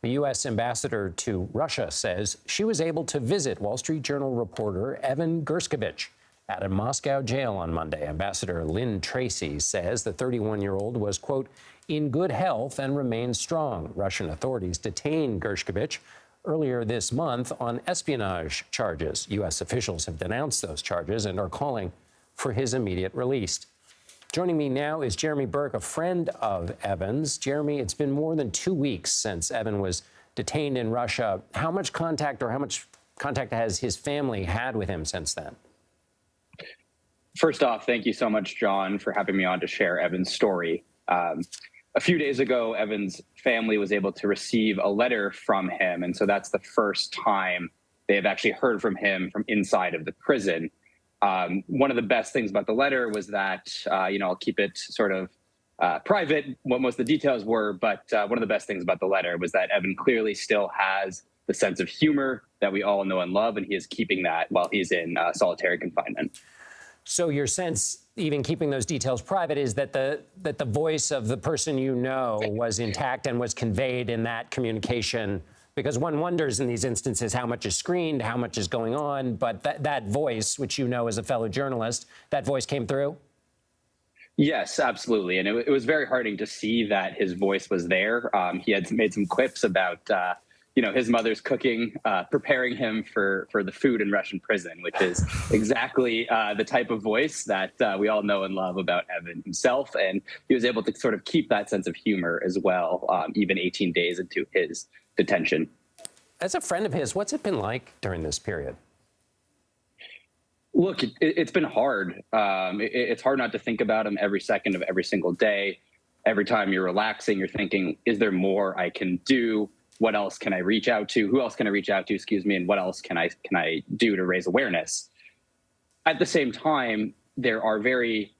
The U.S. ambassador to Russia says she was able to visit Wall Street Journal reporter Evan Gershkovich at a Moscow jail on Monday. Ambassador Lynne Tracy says the 31-year-old was, quote, in good health and remains strong. Russian authorities detained Gershkovich earlier this month on espionage charges. U.S. officials have denounced those charges and are calling for his immediate release. Joining me now is Jeremy Berke, a friend of Evan's. Jeremy, it's been more than 2 weeks since Evan was detained in Russia. How much contact has his family had with him since then? First off, thank you so much, John, for having me on to share Evan's story. A few days ago, Evan's family was able to receive a letter from him. And so that's the first time they have actually heard from him from inside of the prison. One of the best things about the letter was that, I'll keep it sort of private, what most of the details were, but one of the best things about the letter was that Evan clearly still has the sense of humor that we all know and love, and he is keeping that while he's in solitary confinement. So your sense, even keeping those details private, is that the voice of the person you know was intact and was conveyed in that communication? Because one wonders in these instances how much is screened, how much is going on, but that voice, which you know as a fellow journalist, that voice came through? Yes, absolutely. And it was very heartening to see that his voice was there. He had made some clips about, his mother's cooking, preparing him for the food in Russian prison, which is exactly the type of voice that we all know and love about Evan himself. And he was able to sort of keep that sense of humor as well, even 18 days into his detention. As a friend of his, what's it been like during this period? Look, it's been hard. It's hard not to think about him every second of every single day. Every time you're relaxing, you're thinking, is there more I can do? What else can I reach out to? Who else can I reach out to, and what else can I do to raise awareness? At the same time, there are very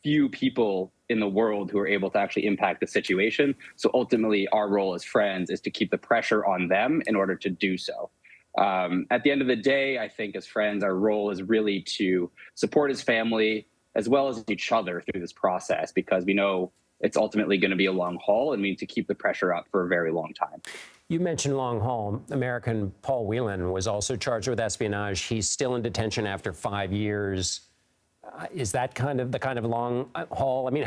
few people in the world who are able to actually impact the situation. So ultimately, our role as friends is to keep the pressure on them in order to do so. At the end of the day, I think as friends, our role is really to support his family as well as each other through this process, because we know it's ultimately going to be a long haul and we need to keep the pressure up for a very long time. You mentioned long haul. American Paul Whelan was also charged with espionage. He's still in detention after 5 years. Is that the kind of long haul? I mean,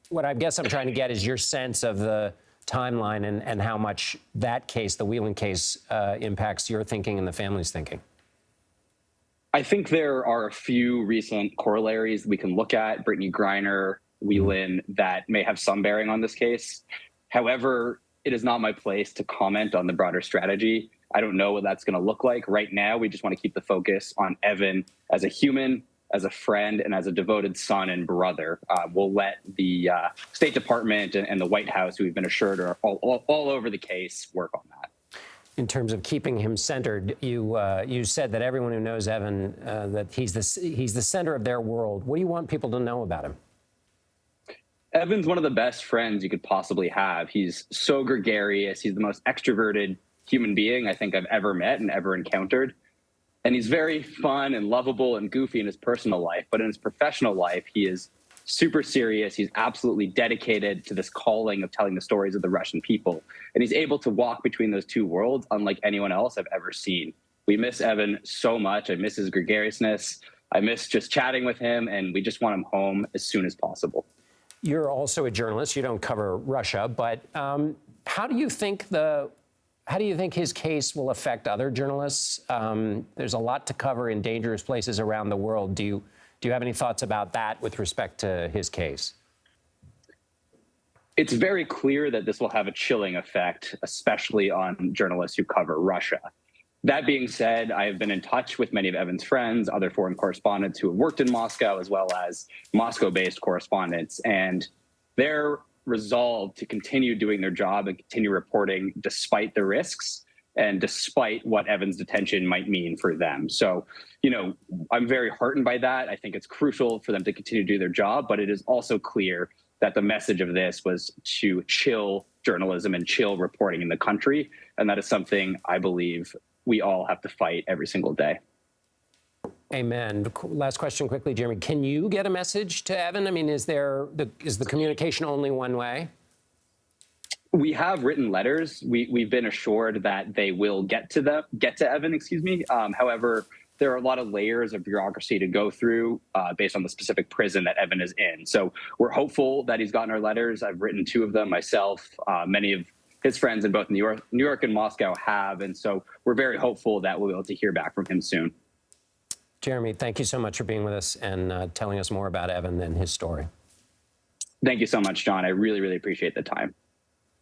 what I guess I'm trying to get is your sense of the timeline and how much that case, the Whelan case, impacts your thinking and the family's thinking. I think there are a few recent corollaries we can look at, Brittany Griner, Whelan, that may have some bearing on this case. However, it is not my place to comment on the broader strategy. I don't know what that's going to look like. Right now, we just want to keep the focus on Evan as a human, as a friend, and as a devoted son and brother. We'll let the State Department and the White House, who we've been assured are all over the case, work on that. In terms of keeping him centered, you said that everyone who knows Evan, that he's the center of their world. What do you want people to know about him? Evan's one of the best friends you could possibly have. He's so gregarious. He's the most extroverted human being I think I've ever met and ever encountered. And he's very fun and lovable and goofy in his personal life. But in his professional life, he is super serious. He's absolutely dedicated to this calling of telling the stories of the Russian people. And he's able to walk between those two worlds unlike anyone else I've ever seen. We miss Evan so much. I miss his gregariousness. I miss just chatting with him. And we just want him home as soon as possible. You're also a journalist. You don't cover Russia, but how do you think his case will affect other journalists? There's a lot to cover in dangerous places around the world. Do you have any thoughts about that with respect to his case? It's very clear that this will have a chilling effect, especially on journalists who cover Russia. That being said, I have been in touch with many of Evan's friends, other foreign correspondents who have worked in Moscow, as well as Moscow-based correspondents, and they're resolved to continue doing their job and continue reporting despite the risks and despite what Evan's detention might mean for them. So, I'm very heartened by that. I think it's crucial for them to continue to do their job, but it is also clear that the message of this was to chill journalism and chill reporting in the country. And that is something I believe we all have to fight every single day. Amen. Last question quickly, Jeremy. Can you get a message to Evan? I mean, is the communication only one way? We have written letters. We've been assured that they will get to Evan, excuse me. However, there are a lot of layers of bureaucracy to go through based on the specific prison that Evan is in. So we're hopeful that he's gotten our letters. I've written 2 of them myself. Many of his friends in both New York and Moscow have. And so we're very hopeful that we'll be able to hear back from him soon. Jeremy, thank you so much for being with us and telling us more about Evan and his story. Thank you so much, John. I really, really appreciate the time.